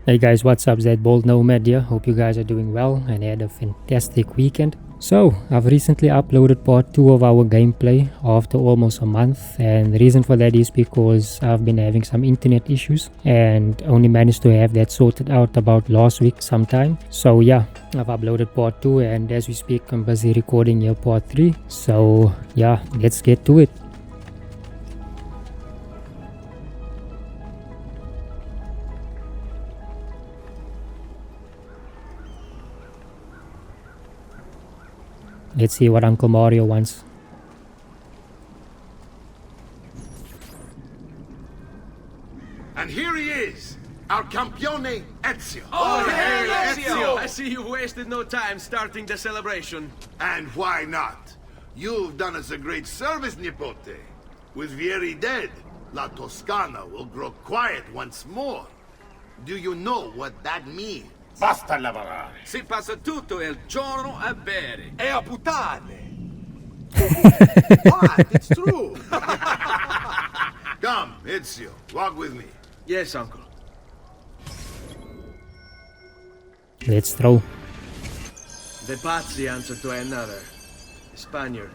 Hey guys, what's up? That Bold Nomad here. Hope you guys are doing well and had a fantastic weekend. So, I've recently uploaded part 2 of our gameplay after almost a month, and the reason for that is because I've been having some internet issues and only managed to have that sorted out about last week sometime. So yeah, I've uploaded part 2 and as we speak I'm busy recording here part 3. So yeah, let's get to it. Let's see what Uncle Mario wants. And here he is, our campione Ezio. Oh, hey, Ezio! I see you wasted no time starting the celebration. And why not? You've done us a great service, Nipote. With Vieri dead, La Toscana will grow quiet once more. Do you know what that means? Basta lavorare. Si passa tutto il giorno a bere. E a puttane. What? It's true. Come, Ezio, walk with me. Yes, uncle. Let's throw. The Pazzi answer to another. Spaniard.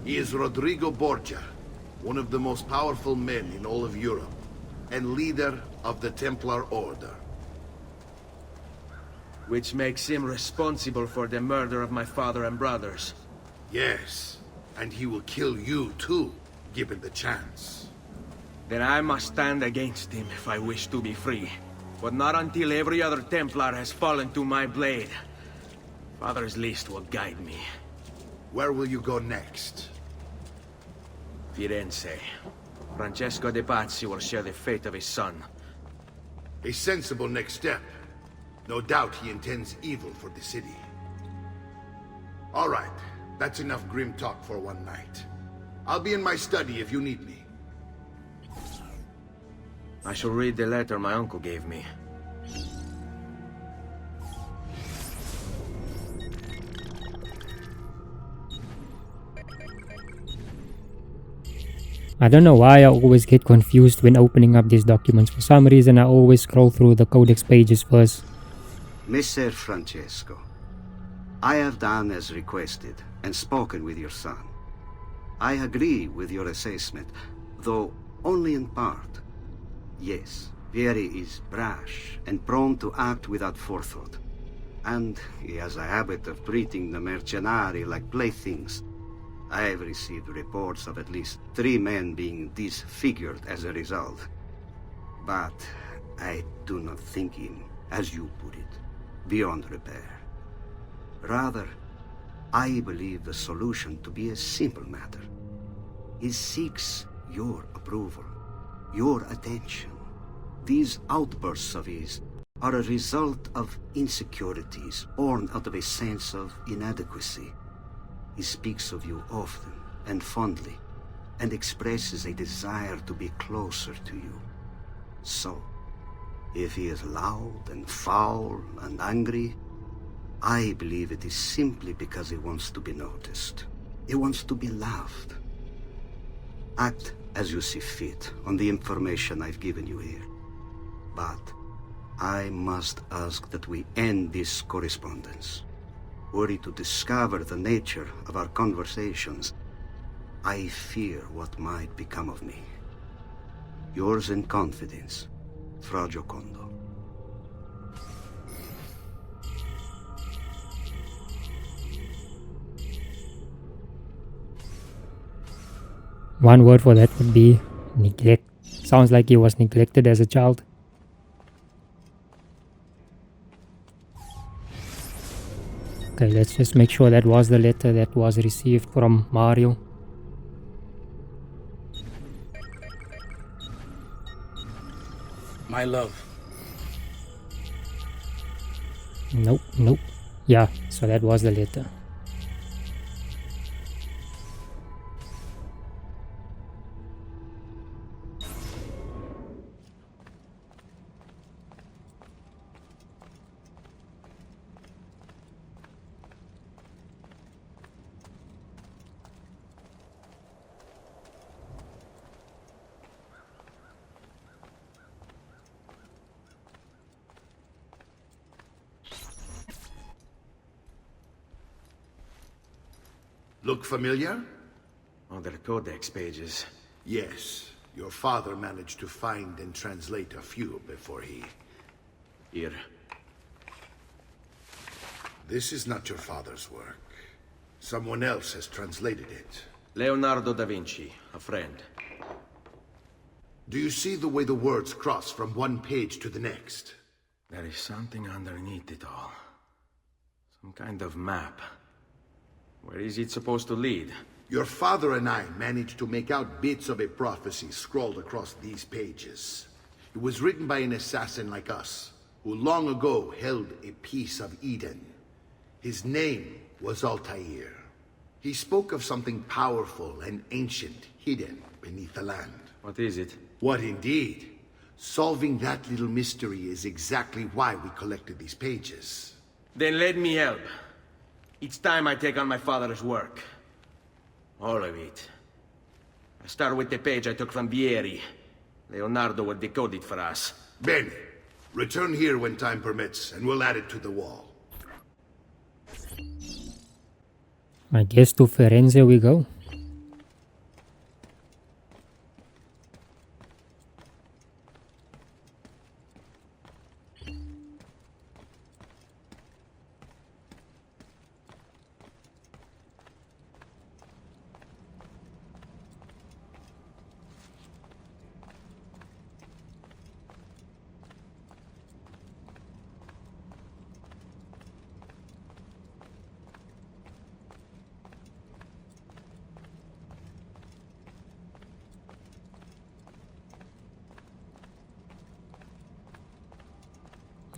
He is Rodrigo Borgia, one of the most powerful men in all of Europe, and leader of the Templar Order. Which makes him responsible for the murder of my father and brothers. Yes, and he will kill you too, given the chance. Then I must stand against him if I wish to be free. But not until every other Templar has fallen to my blade. Father's list will guide me. Where will you go next? Firenze. Francesco de Pazzi will share the fate of his son. A sensible next step. No doubt he intends evil for the city. All right, that's enough grim talk for one night. I'll be in my study if you need me. I shall read the letter my uncle gave me. I don't know why I always get confused when opening up these documents. For some reason I always scroll through the codex pages first. Messer Francesco, I have done as requested and spoken with your son. I agree with your assessment, though only in part. Yes, Vieri is brash and prone to act without forethought. And he has a habit of treating the mercenari like playthings. I have received reports of at least 3 men being disfigured as a result. But I do not think him, as you put it, beyond repair. Rather, I believe the solution to be a simple matter. He seeks your approval, your attention. These outbursts of his are a result of insecurities born out of a sense of inadequacy. He speaks of you often and fondly, and expresses a desire to be closer to you. So, if he is loud and foul and angry, I believe it is simply because he wants to be noticed. He wants to be loved. Act as you see fit on the information I've given you here. But I must ask that we end this correspondence. Were he to discover the nature of our conversations, I fear what might become of me. Yours in confidence, Fra Giocondo. One word for that would be neglect. Sounds like he was neglected as a child. Okay, let's just make sure that was the letter that was received from Mario. My love. Nope, nope. Yeah, so that was the letter. Look familiar? Other codex pages. Yes. Your father managed to find and translate a few before he... Here. This is not your father's work. Someone else has translated it. Leonardo da Vinci, a friend. Do you see the way the words cross from one page to the next? There is something underneath it all. Some kind of map. Where is it supposed to lead? Your father and I managed to make out bits of a prophecy scrawled across these pages. It was written by an assassin like us, who long ago held a piece of Eden. His name was Altair. He spoke of something powerful and ancient hidden beneath the land. What is it? What indeed? Solving that little mystery is exactly why we collected these pages. Then let me help. It's time I take on my father's work. All of it. I start with the page I took from Vieri. Leonardo will decode it for us. Bene. Return here when time permits, and we'll add it to the wall. I guess to Firenze we go.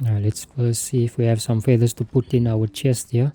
Now let's first see if we have some feathers to put in our chest here.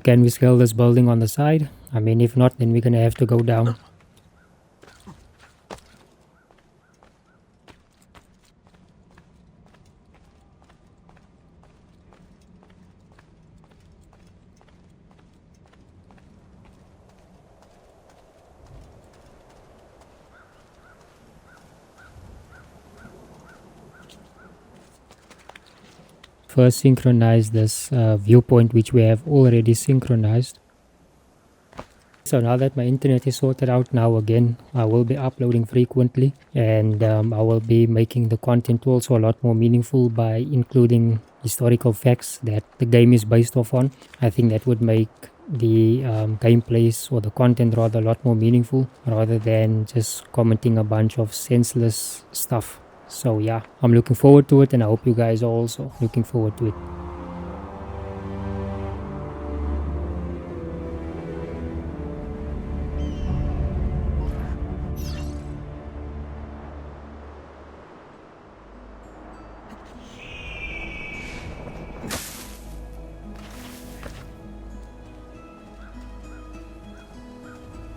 Can we scale this building on the side? I mean, if not, then we're gonna have to go down. First synchronize this viewpoint, which we have already synchronized. So now that my internet is sorted out, now again I will be uploading frequently, and I will be making the content also a lot more meaningful by including historical facts that the game is based off on. I think that would make the gameplays, or the content rather, a lot more meaningful rather than just commenting a bunch of senseless stuff. So yeah, I'm looking forward to it, and I hope you guys are also looking forward to it.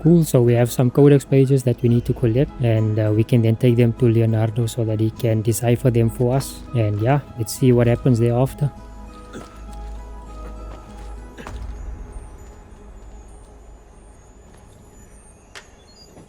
Cool, so we have some codex pages that we need to collect, and we can then take them to Leonardo so that he can decipher them for us. And yeah, let's see what happens thereafter.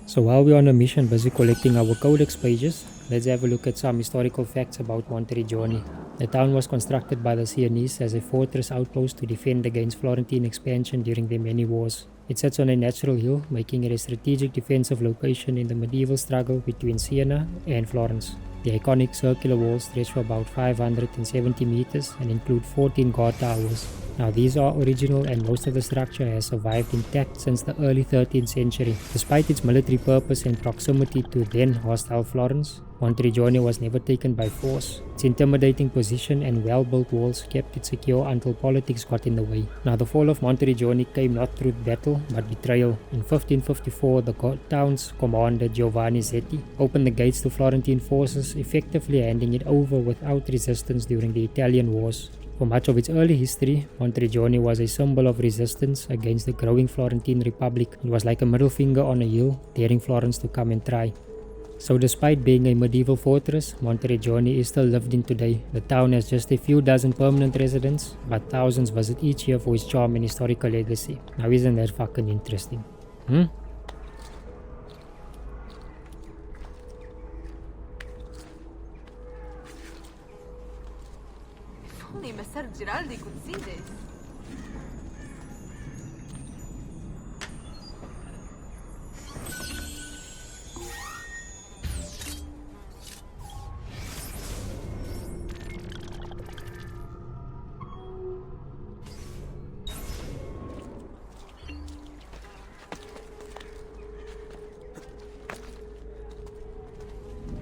So while we're on a mission busy collecting our codex pages, let's have a look at some historical facts about Monteriggioni. The town was constructed by the Sienese as a fortress outpost to defend against Florentine expansion during their many wars. It sits on a natural hill, making it a strategic defensive location in the medieval struggle between Siena and Florence. The iconic circular walls stretch for about 570 meters and include 14 guard towers. Now these are original, and most of the structure has survived intact since the early 13th century. Despite its military purpose and proximity to then hostile Florence, Monteriggioni was never taken by force. Its intimidating position and well-built walls kept it secure until politics got in the way. Now the fall of Monteriggioni came not through battle but betrayal. In 1554, the town's commander Giovanni Zetti opened the gates to Florentine forces, effectively handing it over without resistance during the Italian Wars. For much of its early history, Monteriggioni was a symbol of resistance against the growing Florentine Republic. It was like a middle finger on a heel, daring Florence to come and try. So despite being a medieval fortress, Monteriggioni is still lived in today. The town has just a few dozen permanent residents, but thousands visit each year for its charm and historical legacy. Now isn't that fucking interesting? Only Messer Giraldi could see this.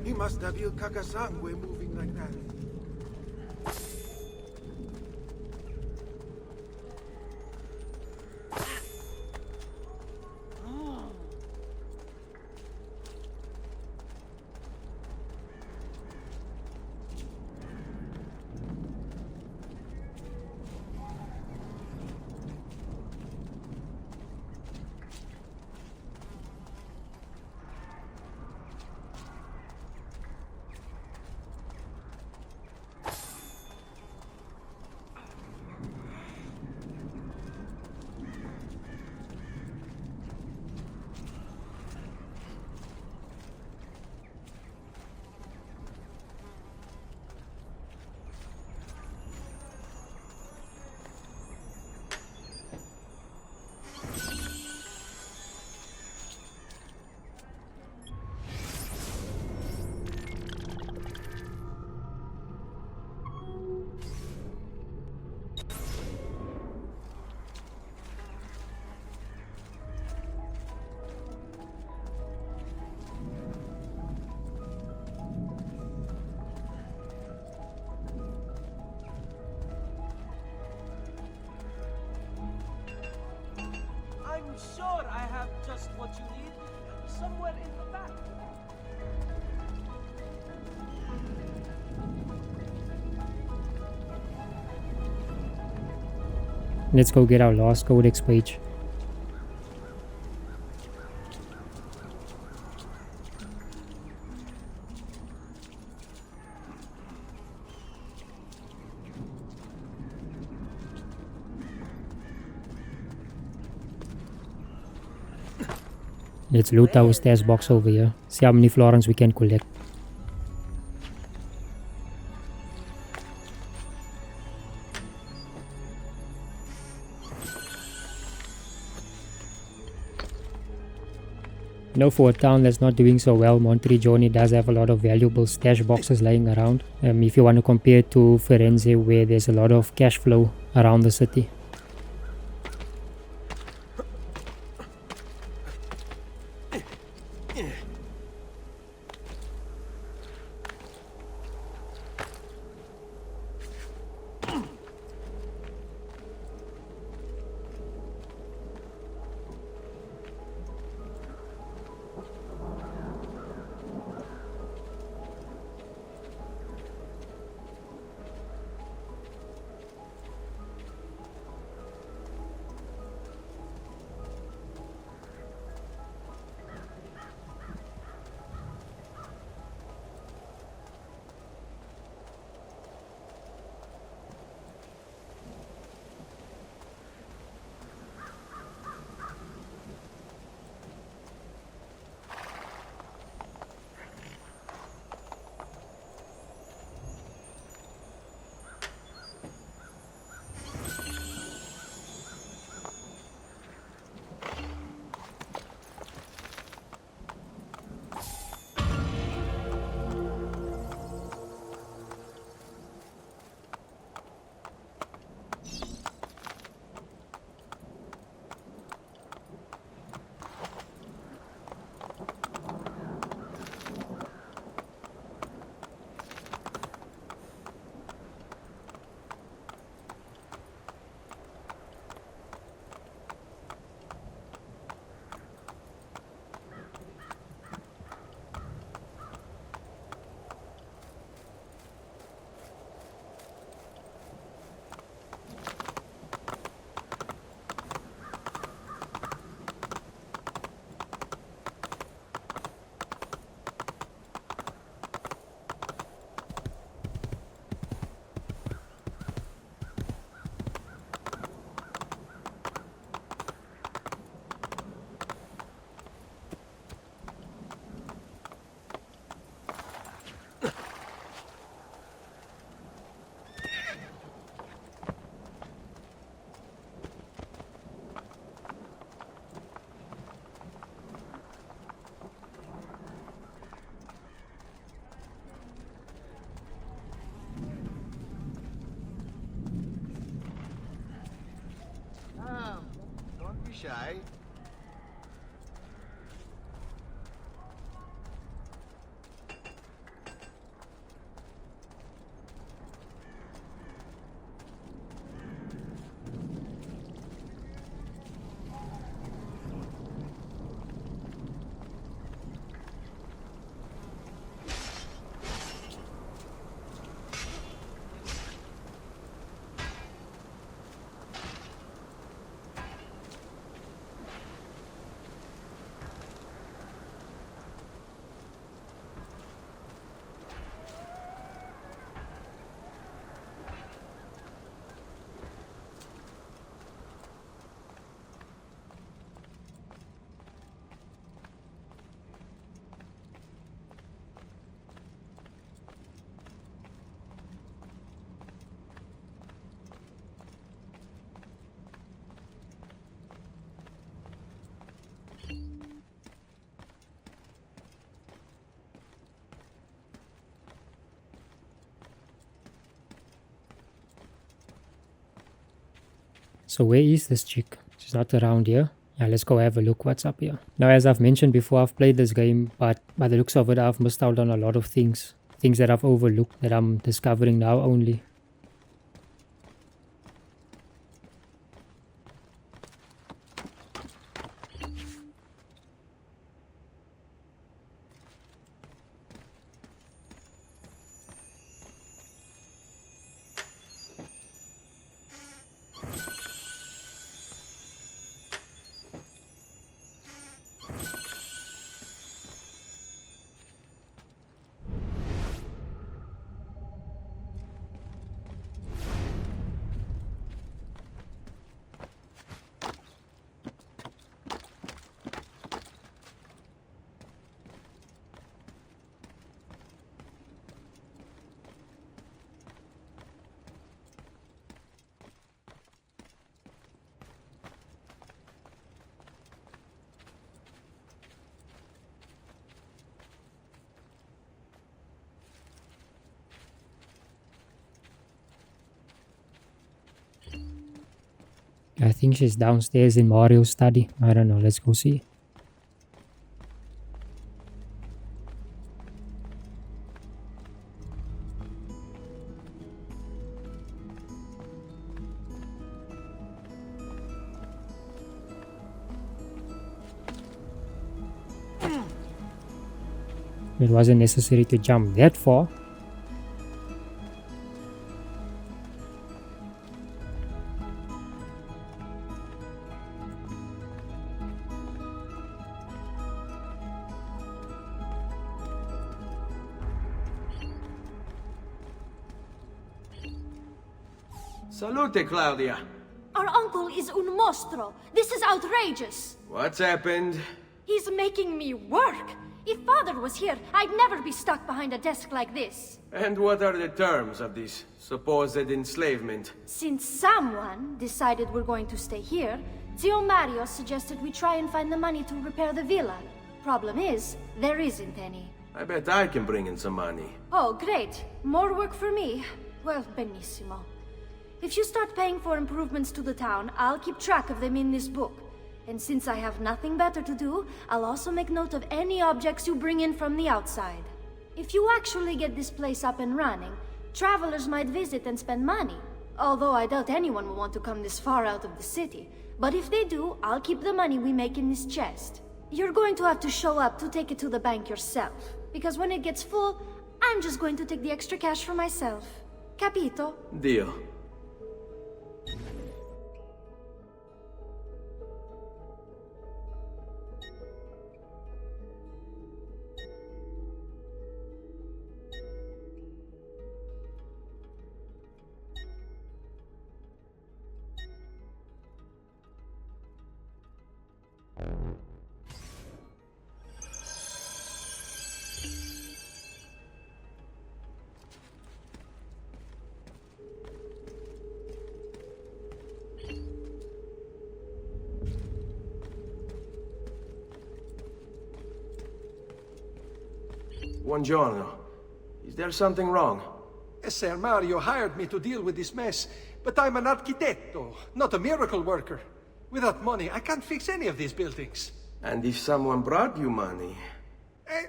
He must have Il Cacasangue moving like that. I'm sure I have just what you need, somewhere in the back. Let's go get our last codex page. Let's loot our stash box over here. See how many florins we can collect. You know, for a town that's not doing so well, Monteriggioni does have a lot of valuable stash boxes lying around. If you want to compare it to Firenze, where there's a lot of cash flow around the city. shy. So where is this chick? She's not around here. Yeah, let's go have a look what's up here. Now, as I've mentioned before, I've played this game, but by the looks of it, I've missed out on a lot of things. Things that I've overlooked that I'm discovering now only. I think she's downstairs in Mario's study. I don't know, let's go see. It wasn't necessary to jump that far. Salute, Claudia. Our uncle is un mostro. This is outrageous. What's happened? He's making me work. If father was here, I'd never be stuck behind a desk like this. And what are the terms of this supposed enslavement? Since someone decided we're going to stay here, Zio Mario suggested we try and find the money to repair the villa. Problem is, there isn't any. I bet I can bring in some money. Oh, great. More work for me. Well, benissimo. If you start paying for improvements to the town, I'll keep track of them in this book. And since I have nothing better to do, I'll also make note of any objects you bring in from the outside. If you actually get this place up and running, travelers might visit and spend money. Although I doubt anyone will want to come this far out of the city. But if they do, I'll keep the money we make in this chest. You're going to have to show up to take it to the bank yourself. Because when it gets full, I'm just going to take the extra cash for myself. Capito? Deal. Buongiorno. Is there something wrong? Messer Mario hired me to deal with this mess, but I'm an architetto, not a miracle worker. Without money, I can't fix any of these buildings. And if someone brought you money...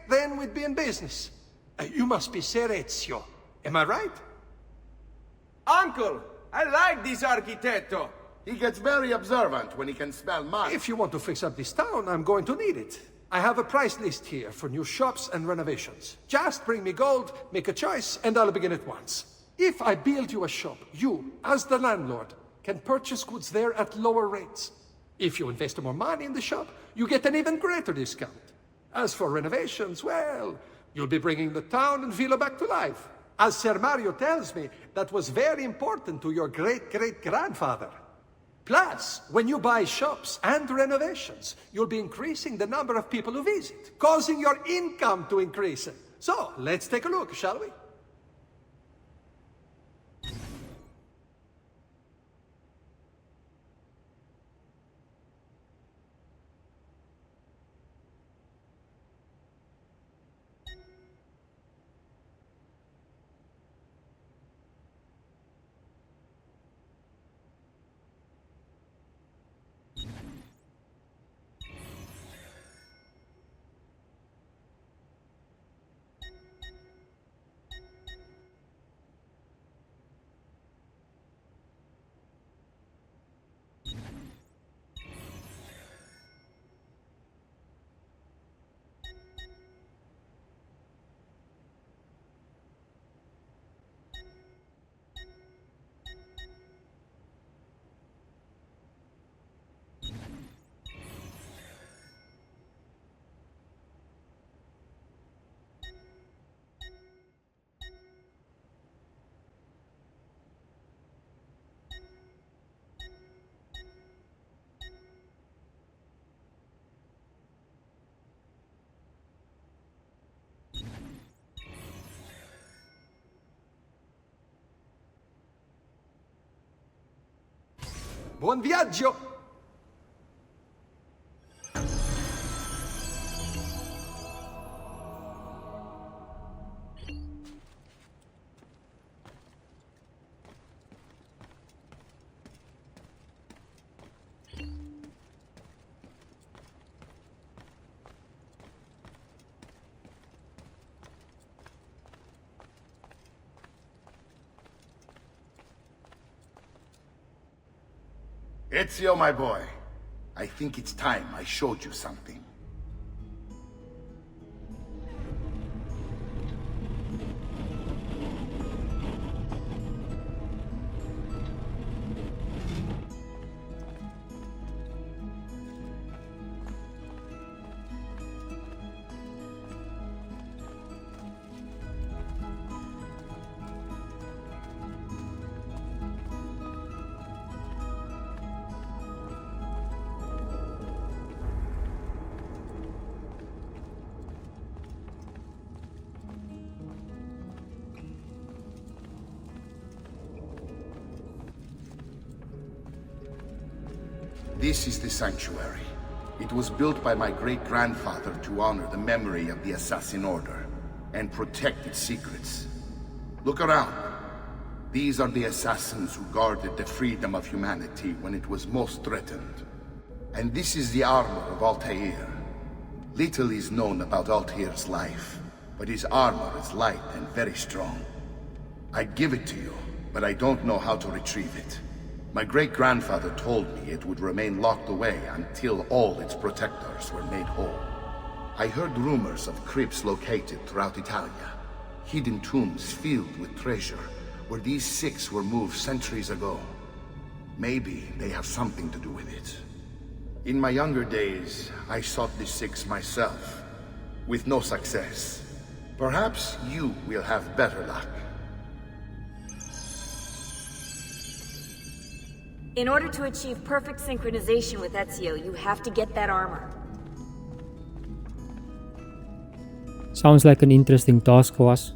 Then we'd be in business. You must be Ser Ezio. Am I right? Uncle! I like this architetto! He gets very observant when he can smell mud. If you want to fix up this town, I'm going to need it. I have a price list here for new shops and renovations. Just bring me gold, make a choice, and I'll begin at once. If I build you a shop, you, as the landlord, can purchase goods there at lower rates. If you invest more money in the shop, you get an even greater discount. As for renovations, well, you'll be bringing the town and villa back to life. As Ser Mario tells me, that was very important to your great-great-grandfather. Plus, when you buy shops and renovations, you'll be increasing the number of people who visit, causing your income to increase. So, let's take a look, shall we? Buon viaggio! Ezio, my boy, I think it's time I showed you something. This is the sanctuary. It was built by my great-grandfather to honor the memory of the Assassin Order and protect its secrets. Look around. These are the assassins who guarded the freedom of humanity when it was most threatened. And this is the armor of Altair. Little is known about Altair's life, but his armor is light and very strong. I'd give it to you, but I don't know how to retrieve it. My great-grandfather told me it would remain locked away until all its protectors were made whole. I heard rumors of crypts located throughout Italia, hidden tombs filled with treasure, where these six were moved centuries ago. Maybe they have something to do with it. In my younger days, I sought the six myself, with no success. Perhaps you will have better luck. In order to achieve perfect synchronization with Ezio, you have to get that armor. Sounds like an interesting task for us.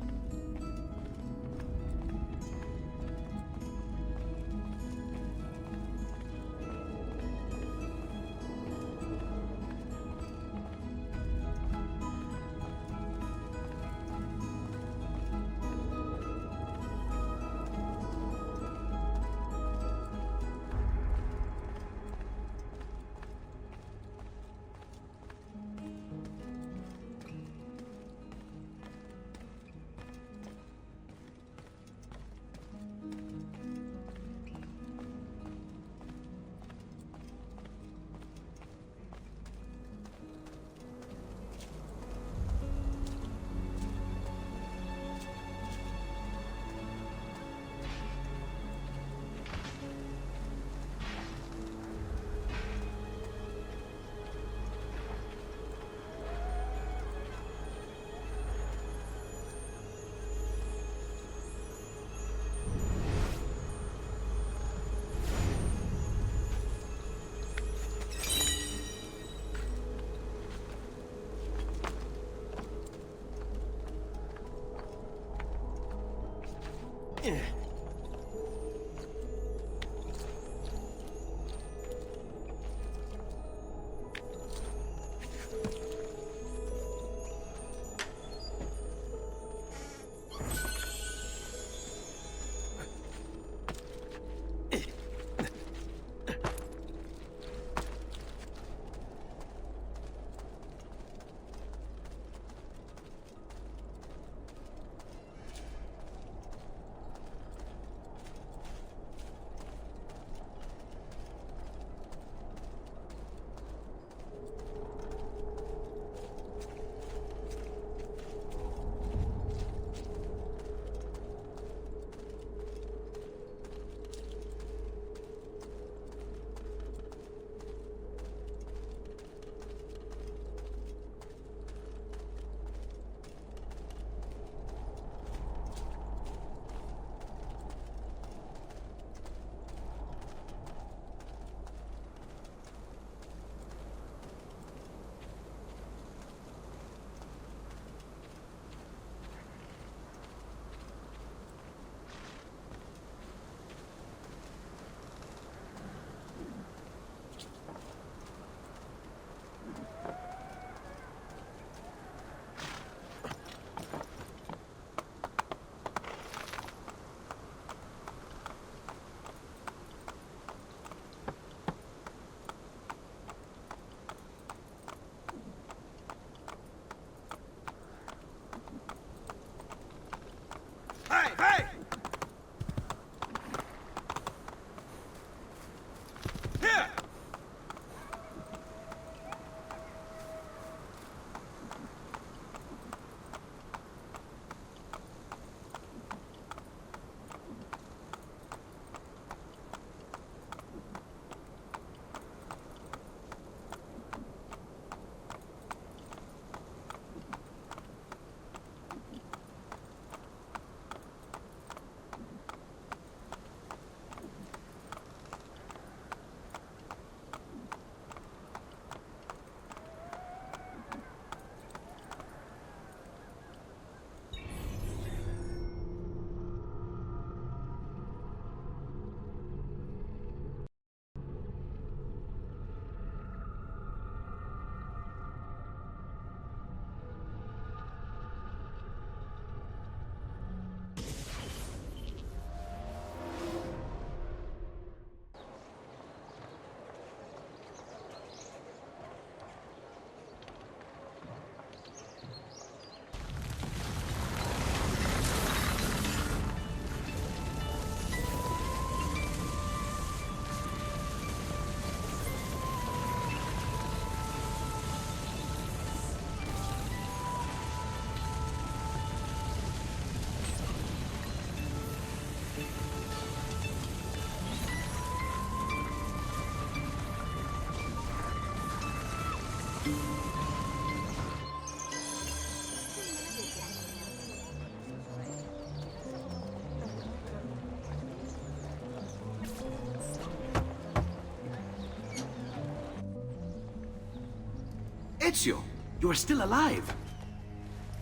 Ezio, you are still alive.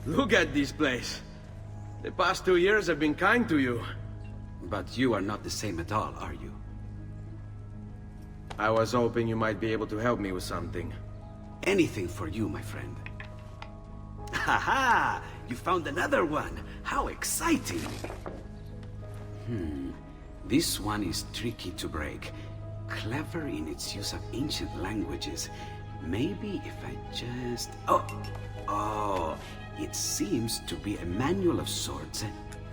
Look at this place. The past 2 years have been kind to you. But you are not the same at all, are you? I was hoping you might be able to help me with something. Anything for you, my friend. Ha! You found another one! How exciting! This one is tricky to break. Clever in its use of ancient languages. Maybe if I just... Oh, it seems to be a manual of sorts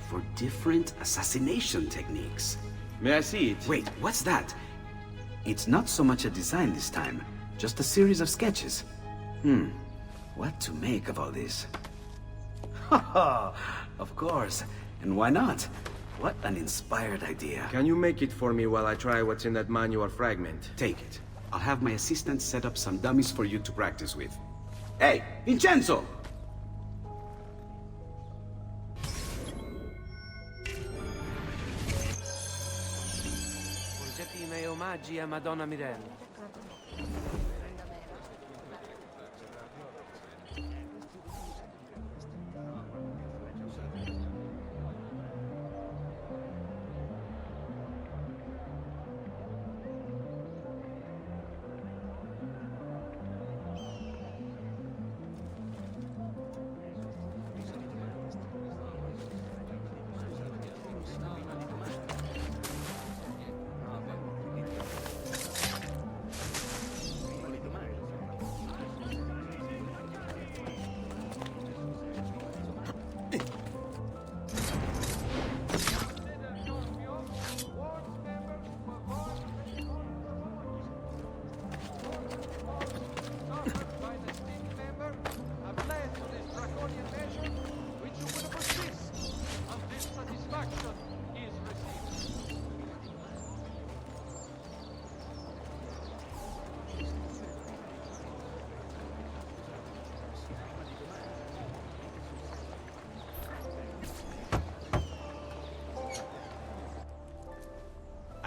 for different assassination techniques. May I see it? Wait, what's that? It's not so much a design this time, just a series of sketches. What to make of all this? Haha, of course. And why not? What an inspired idea. Can you make it for me while I try what's in that manual fragment? Take it. I'll have my assistant set up some dummies for you to practice with. Hey, Vincenzo! Porgete i miei omaggi a Madonna Mirella.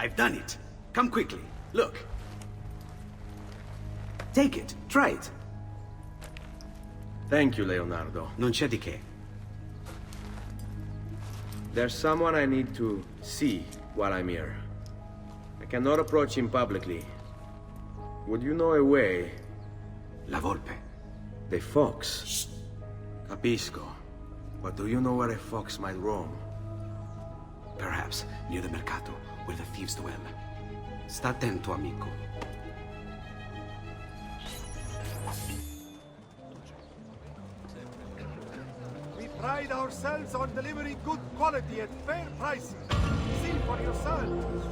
I've done it. Come quickly. Look. Take it. Try it. Thank you, Leonardo. Non c'è di che. There's someone I need to see while I'm here. I cannot approach him publicly. Would you know a way? La volpe. The fox. Shh. Capisco. But do you know where a fox might roam? Perhaps near the mercato, where the thieves dwell. Sta attento, amico. We pride ourselves on delivering good quality at fair prices. See for yourselves.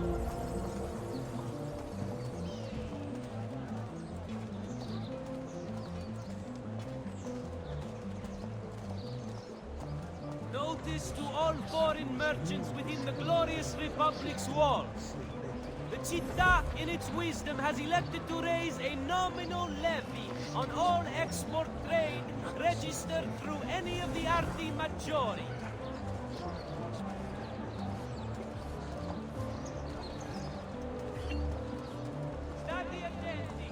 Notice to all foreign merchants within the glorious Republic's walls. The città, in its wisdom, has elected to raise a nominal levy on all export trade registered through any of the Arti Maggiori. State attenti.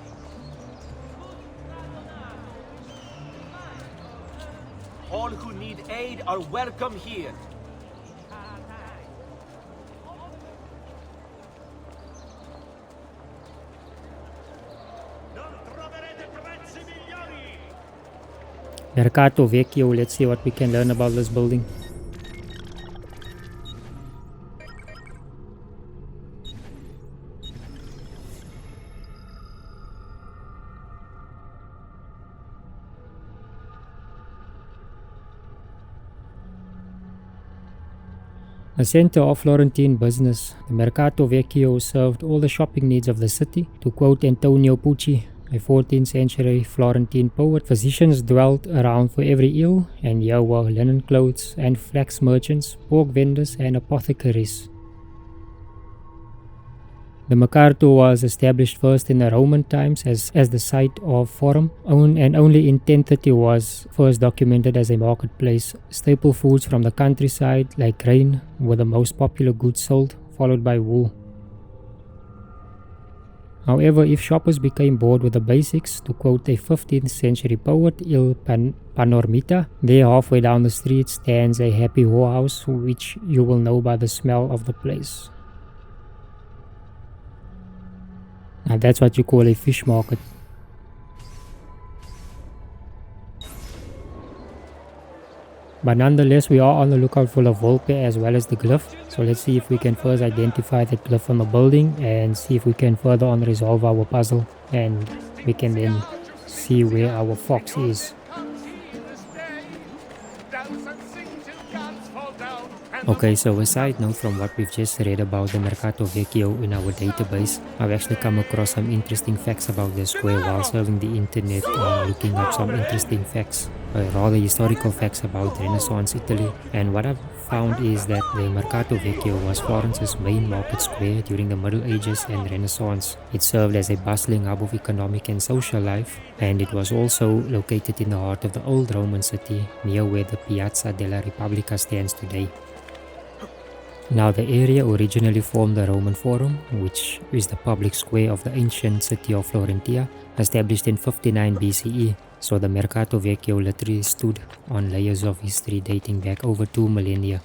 All who need aid are welcome here. Mercato Vecchio, let's see what we can learn about this building. A center of Florentine business, the Mercato Vecchio served all the shopping needs of the city. To quote Antonio Pucci, a 14th century Florentine poet, physicians dwelt around for every ill, and here were linen clothes and flax merchants, pork vendors and apothecaries. The Mercato was established first in the Roman times as the site of forum, and only in 1030 was first documented as a marketplace. Staple foods from the countryside, like grain, were the most popular goods sold, followed by wool. However, if shoppers became bored with the basics, to quote a 15th century poet, Il Panormita, there halfway down the street stands a happy whorehouse, which you will know by the smell of the place. Now that's what you call a fish market. But nonetheless, we are on the lookout for the Volpe as well as the glyph. So let's see if we can first identify that glyph on the building and see if we can further on resolve our puzzle, and we can then see where our fox is. Okay, so a side note from what we've just read about the Mercato Vecchio in our database, I've actually come across some interesting facts about the square while surfing the internet and looking up some interesting facts, rather historical facts about Renaissance Italy. And what I've found is that the Mercato Vecchio was Florence's main market square during the Middle Ages and Renaissance. It served as a bustling hub of economic and social life, and it was also located in the heart of the old Roman city, near where the Piazza della Repubblica stands today. Now, the area originally formed the Roman Forum, which is the public square of the ancient city of Florentia, established in 59 BCE. So the Mercato Vecchio literally stood on layers of history dating back over 2 millennia.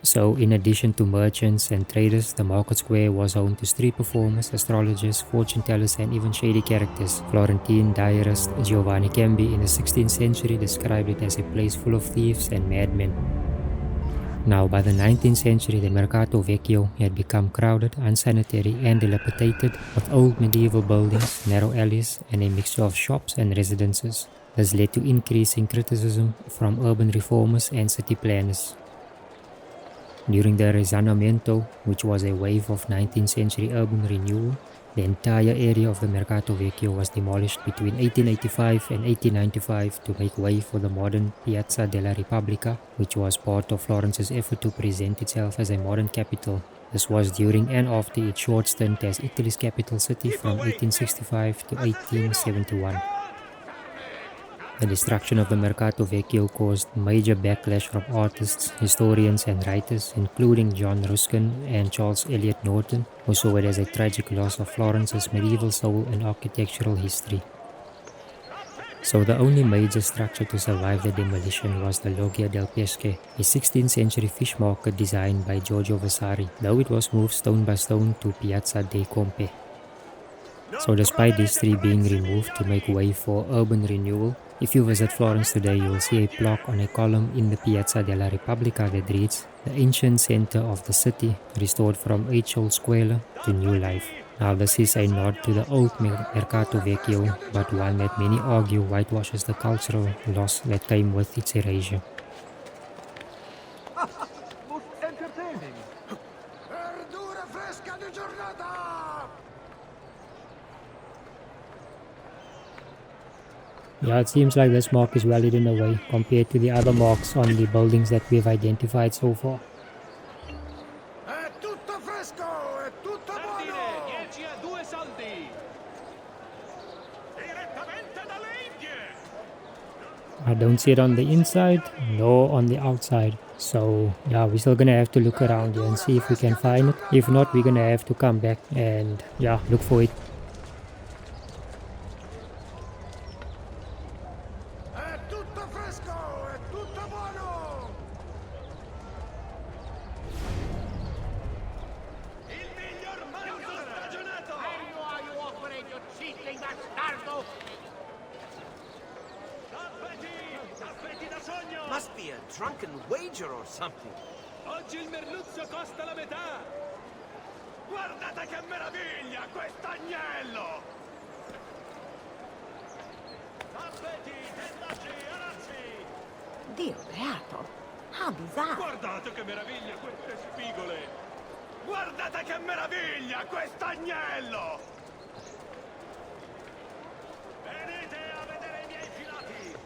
So in addition to merchants and traders, the market square was home to street performers, astrologers, fortune tellers and even shady characters. Florentine diarist Giovanni Cambi in the 16th century described it as a place full of thieves and madmen. Now, by the 19th century, the Mercato Vecchio had become crowded, unsanitary and dilapidated, with old medieval buildings, narrow alleys and a mixture of shops and residences. This led to increasing criticism from urban reformers and city planners. During the Risanamento, which was a wave of 19th century urban renewal, the entire area of the Mercato Vecchio was demolished between 1885 and 1895 to make way for the modern Piazza della Repubblica, which was part of Florence's effort to present itself as a modern capital. This was during and after its short stint as Italy's capital city from 1865 to 1871. The destruction of the Mercato Vecchio caused major backlash from artists, historians and writers, including John Ruskin and Charles Eliot Norton, who saw it as a tragic loss of Florence's medieval soul and architectural history. So the only major structure to survive the demolition was the Loggia del Pesce, a 16th century fish market designed by Giorgio Vasari, though it was moved stone by stone to Piazza dei Compi. So despite these three being removed to make way for urban renewal, if you visit Florence today, you will see a plaque on a column in the Piazza della Repubblica that reads, "The ancient center of the city, restored from age-old squalor to new life." Now this is a nod to the old Mercato Vecchio, but one that many argue whitewashes the cultural loss that came with its erasure. Most entertaining. Verdura fresca di giornata! Yeah, it seems like this mark is well hidden away compared to the other marks on the buildings that we've identified so far. È tutto fresco, è tutto buono! 10 a 2 soldi! Direttamente dalle Indie! I don't see it on the inside nor on the outside. So yeah, we're still gonna have to look around here and see if we can find it. If not, we're gonna have to come back and yeah, look for it. È tutto fresco, è tutto buono! Il miglior manzo stagionato! bastardo! Tappeti da sogno! Must be a drunken wager or something. Oggi il merluzzo costa la metà! Guardate che meraviglia, quest'agnello! Tappeti, tendaggi, arazzi! Dio beato! How bizarre! Guardate che meraviglia queste spigole! Guardate che meraviglia, quest'agnello! Venite a vedere i miei filati!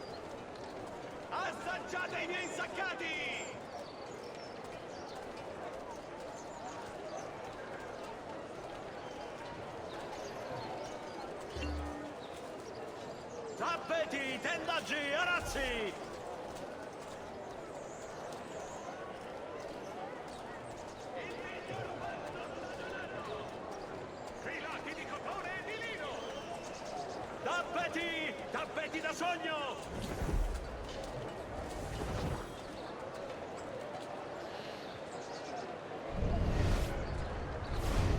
Assaggiate i miei insaccati! Tappeti, tendaggi, arazzi! Filati di cotone e di lino! Tappeti! Tappeti da sogno!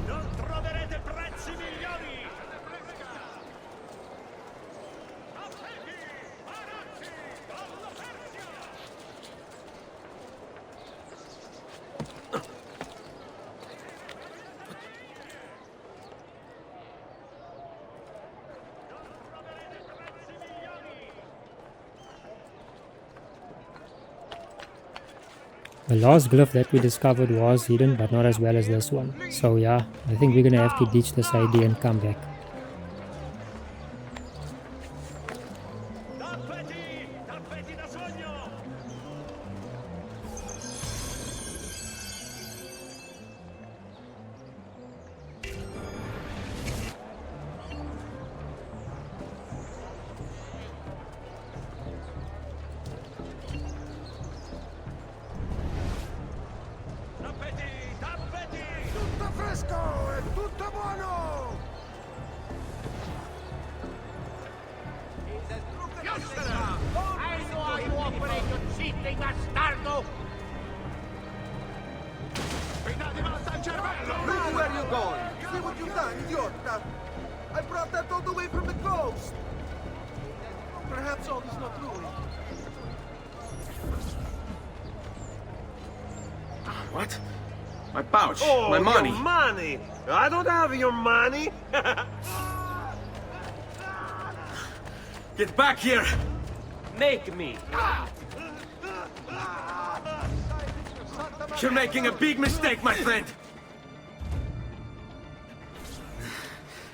Non troverete prezzi migliori! Tappeti! Arazzi! Dalla Persia! The last glyph that we discovered was hidden, but not as well as this one. So yeah, I think we're gonna have to ditch this idea and come back. Tappeti! Tappeti da sogno! Tappeti! Tappeti! Tutto fresco e tutto buono! Look where you're going! See what you've done, idiota! I brought that all the way from the coast! Perhaps all is not ruined. What? My pouch, Oh, my money. Your money! I don't have your money! Get back here! Make me! You're making a big mistake, my friend!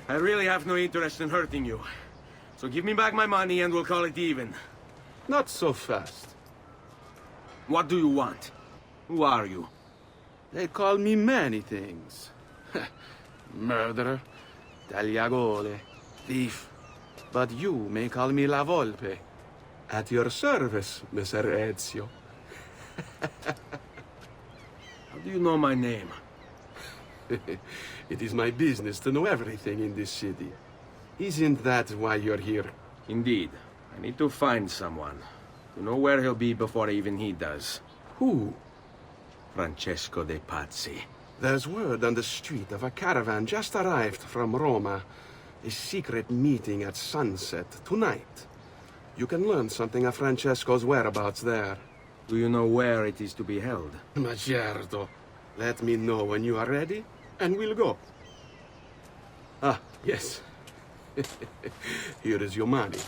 I really have no interest in hurting you. So give me back my money and we'll call it even. Not so fast. What do you want? Who are you? They call me many things. Murderer, tagliagole, thief. But you may call me La Volpe. At your service, Mr. Ezio. How do you know my name? It is my business to know everything in this city. Isn't that why you're here? Indeed. I need to find someone. To know where he'll be before even he does. Who? Francesco de Pazzi. There's word on the street of a caravan just arrived from Roma. A secret meeting at sunset tonight. You can learn something of Francesco's whereabouts there. Do you know where it is to be held? Ma certo. Let me know when you are ready, and we'll go. Ah, yes. Here is your money.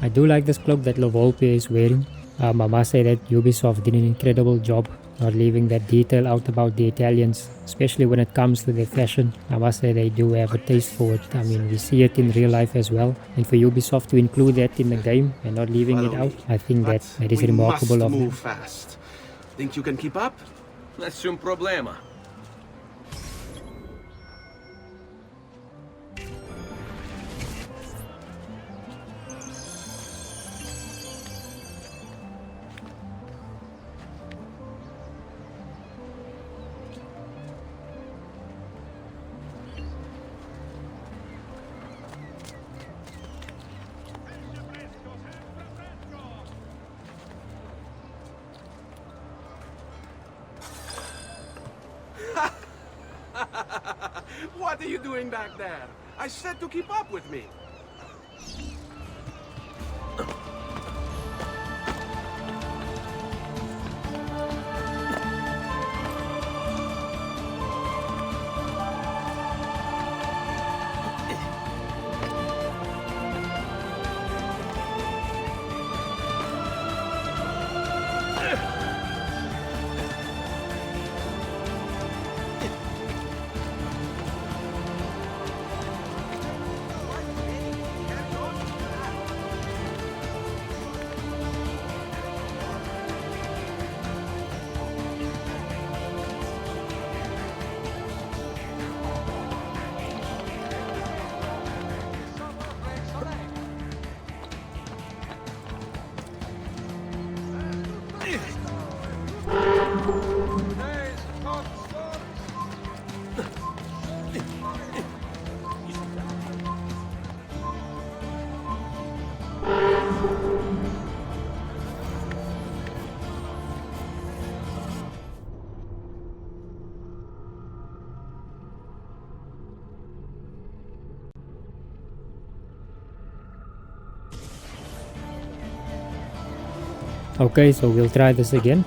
I do like this cloak that La Volpe is wearing. I must say that Ubisoft did an incredible job not leaving that detail out about the Italians, especially when it comes to their fashion. I must say they do have a taste for it. I mean, we see it in real life as well. And for Ubisoft to include that in the game and not leaving it out, I think that is remarkable of them. Move fast. Think you can keep up? Nessun problema. What are you doing back there? I said to keep up with me. Okay, so we'll try this again.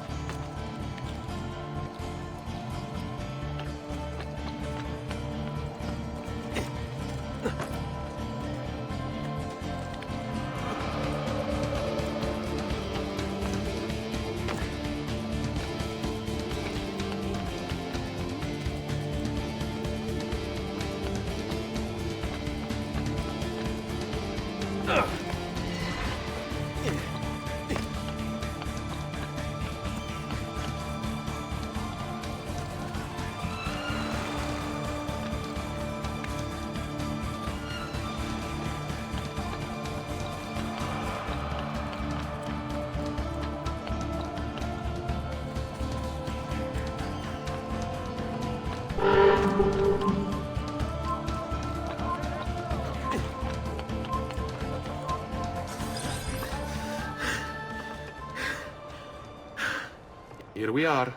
Here we are.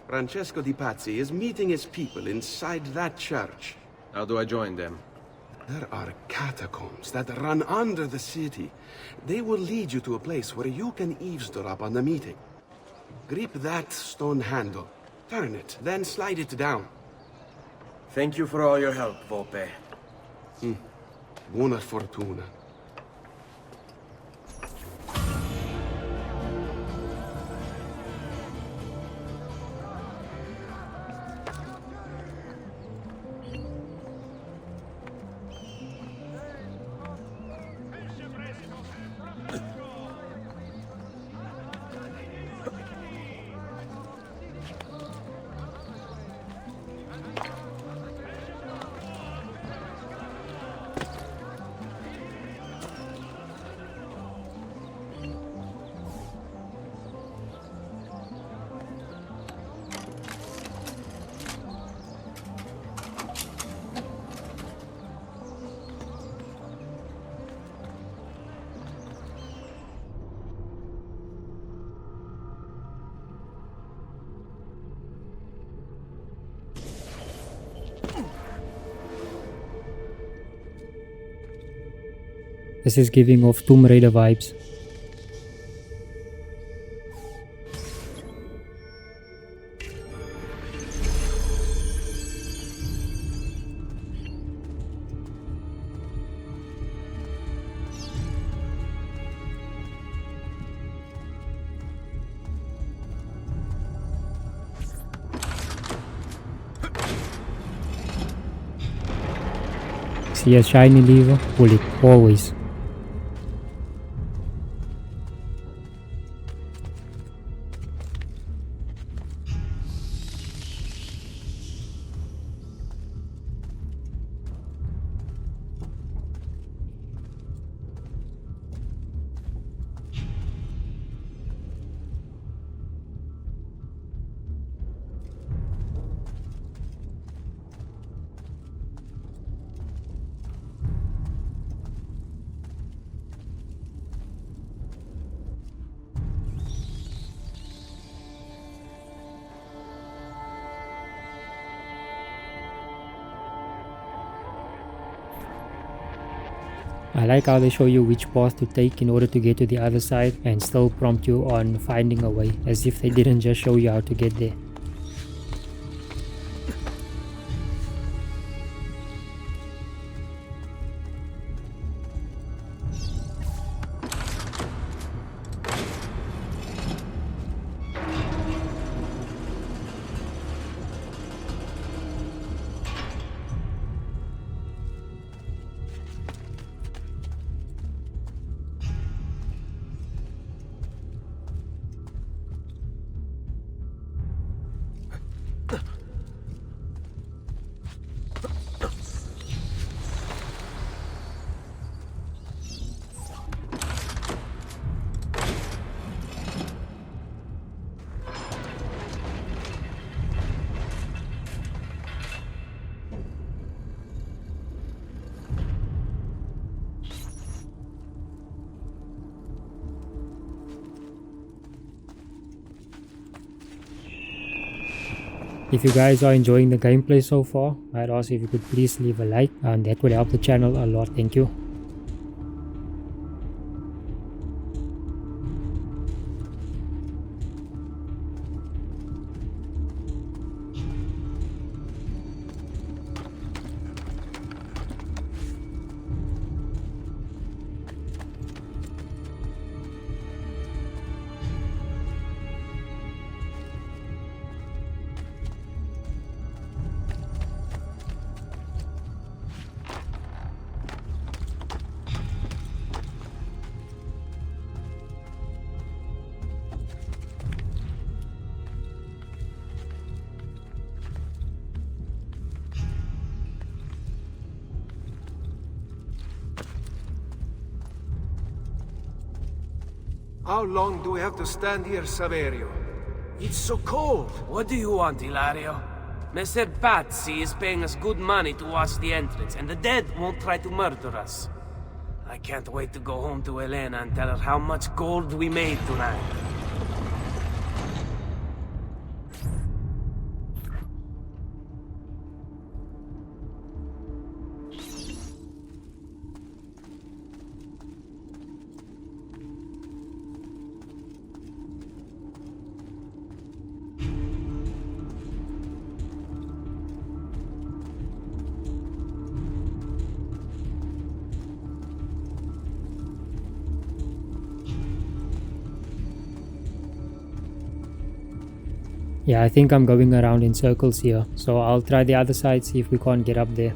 Francesco di Pazzi is meeting his people inside that church. How do I join them? There are catacombs that run under the city. They will lead you to a place where you can eavesdrop on the meeting. Grip that stone handle. Turn it, then slide it down. Thank you for all your help, Volpe. Buona fortuna. This is giving off Tomb Raider vibes. See a shiny lever? Pull it, always. I like how they show you which path to take in order to get to the other side and still prompt you on finding a way, as if they didn't just show you how to get there. If you guys are enjoying the gameplay so far, I'd ask if you could please leave a like, and that would help the channel a lot. Thank you. How long do we have to stand here, Saverio? It's so cold. What do you want, Hilario? Messer Pazzi is paying us good money to watch the entrance, and the dead won't try to murder us. I can't wait to go home to Elena and tell her how much gold we made tonight. Yeah, I think I'm going around in circles here, so I'll try the other side, see if we can't get up there.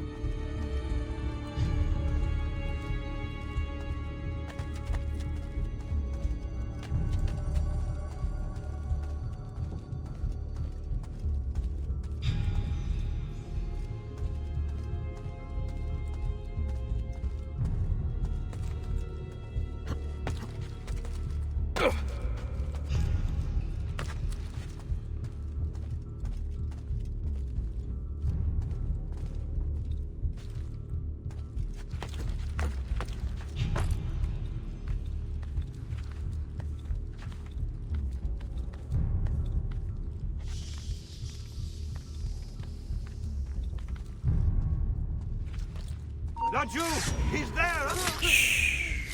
Not you! He's there! Shh.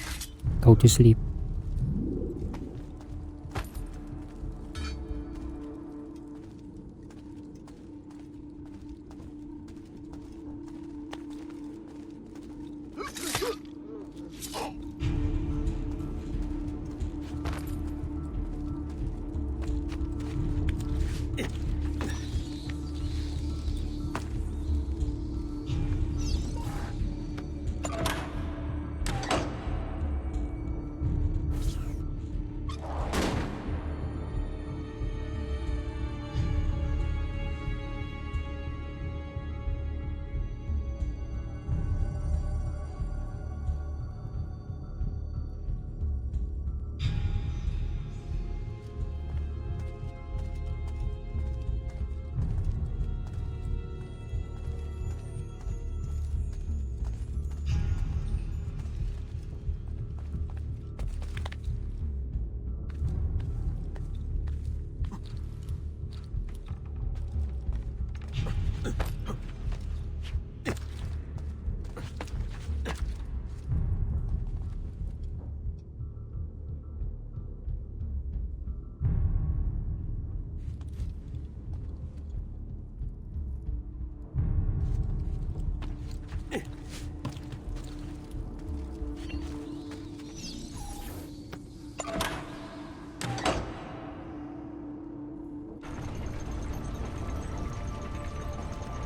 go to sleep.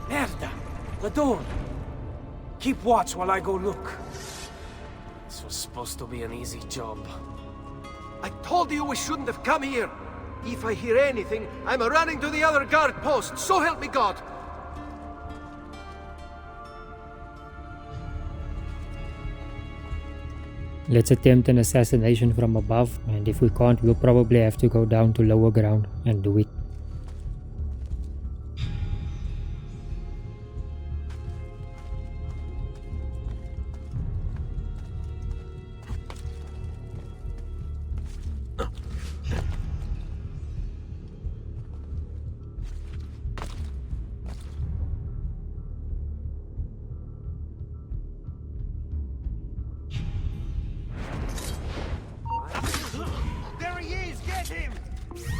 Merda! The door! Keep watch while I go look. This was supposed to be an easy job. I told you we shouldn't have come here. If I hear anything, I'm running to the other guard post, so help me God! Let's attempt an assassination from above, and if we can't, we'll probably have to go down to lower ground and do it.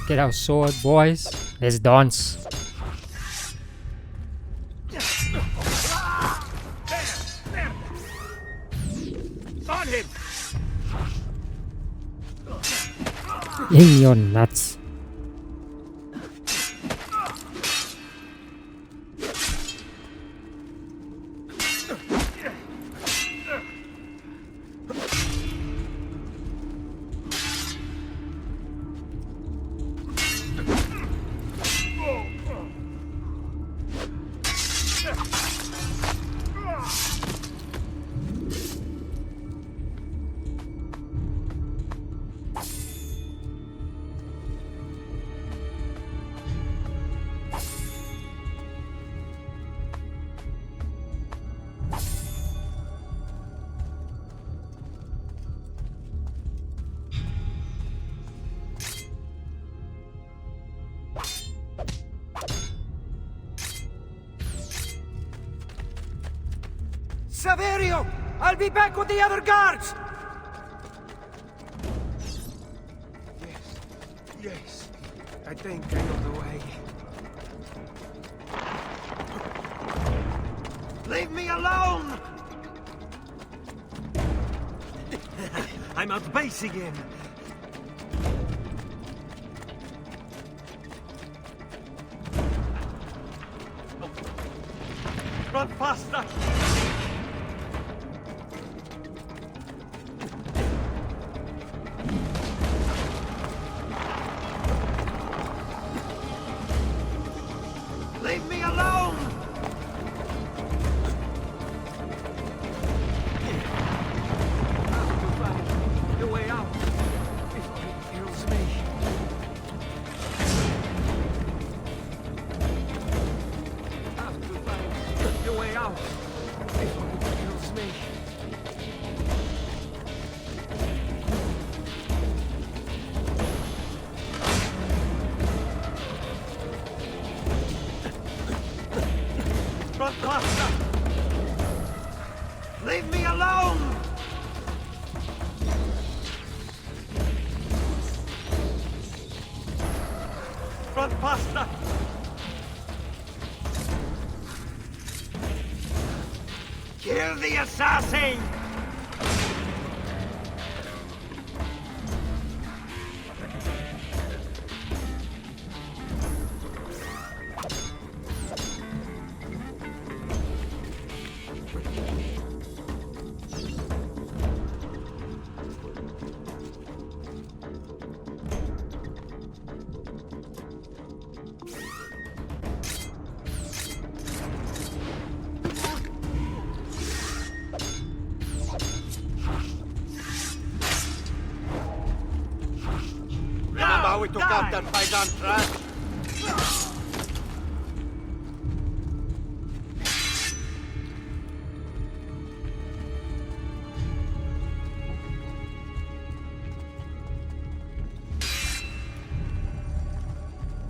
Get our sword, boys. Let's dance. On him! In your nuts. Saverio! I'll be back with the other guards! Yes. I think I know the way. Leave me alone! I'm out base again. Run faster! Leave me alone! The way out before it kills me. Have to find the way out before it kills me. Run faster! Leave me alone! front faster! Kill the assassin! Remember how we took out that bygone trash?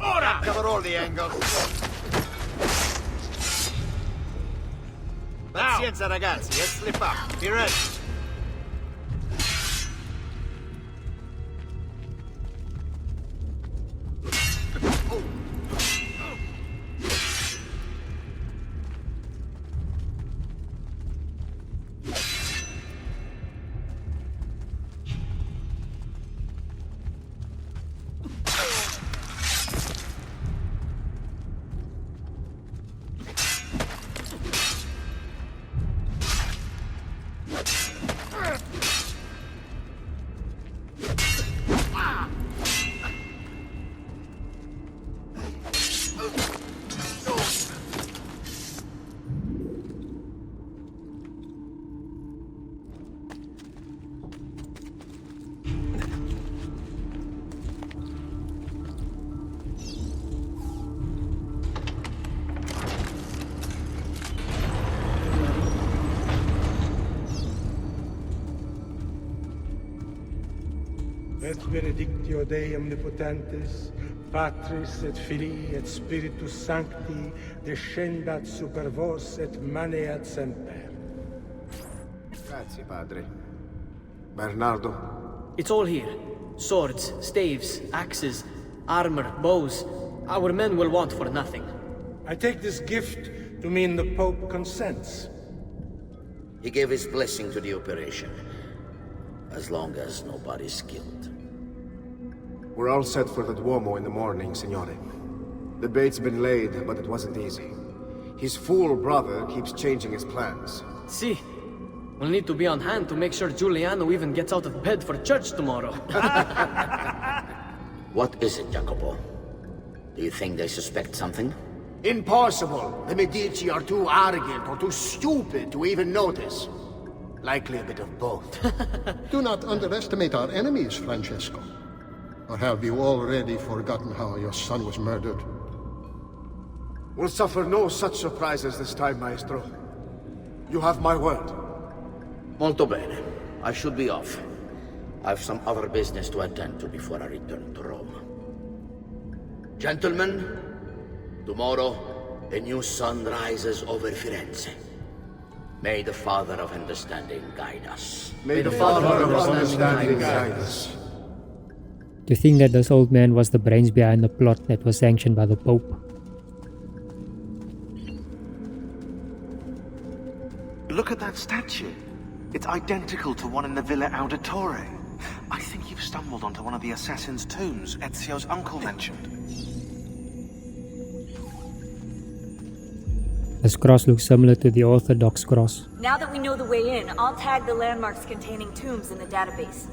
Ora! Cover all the angles. Pazienza ragazzi, let's slip up. Be ready. Et benedictio Dei omnipotentes, Patris et Filii et Spiritus Sancti, descendat super vos et maneat semper. Grazie, padre. Bernardo? It's all here. Swords, staves, axes, armor, bows. Our men will want for nothing. I take this gift to mean the Pope consents. He gave his blessing to the operation, as long as nobody's killed. We're all set for the Duomo in the morning, Signore. The bait's been laid, but it wasn't easy. His fool brother keeps changing his plans. See, we'll need to be on hand to make sure Giuliano even gets out of bed for church tomorrow. What is it, Jacopo? Do you think they suspect something? Impossible! The Medici are too arrogant or too stupid to even notice. Likely a bit of both. Do not underestimate our enemies, Francesco. Or have you already forgotten how your son was murdered? We'll suffer no such surprises this time, Maestro. You have my word. Molto bene. I should be off. I've some other business to attend to before I return to Rome. Gentlemen, tomorrow, a new sun rises over Firenze. May the Father of Understanding guide us. May the Father of Understanding guide us. To think that this old man was the brains behind the plot that was sanctioned by the Pope. Look at that statue. It's identical to one in the Villa Auditore. I think you've stumbled onto one of the assassin's tombs Ezio's uncle mentioned. This cross looks similar to the Orthodox cross. Now that we know the way in, I'll tag the landmarks containing tombs in the database.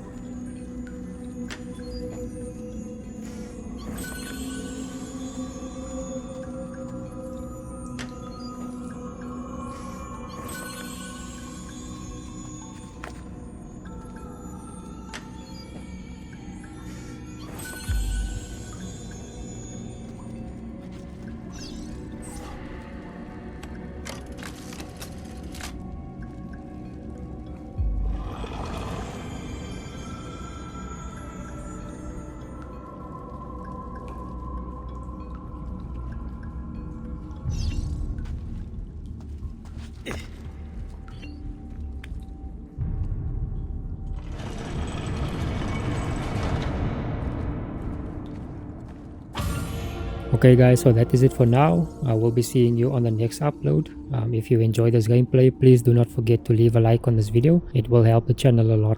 Okay guys, so that is it for now. I will be seeing you on the next upload. If you enjoy this gameplay, please do not forget to leave a like on this video. It will help the channel a lot.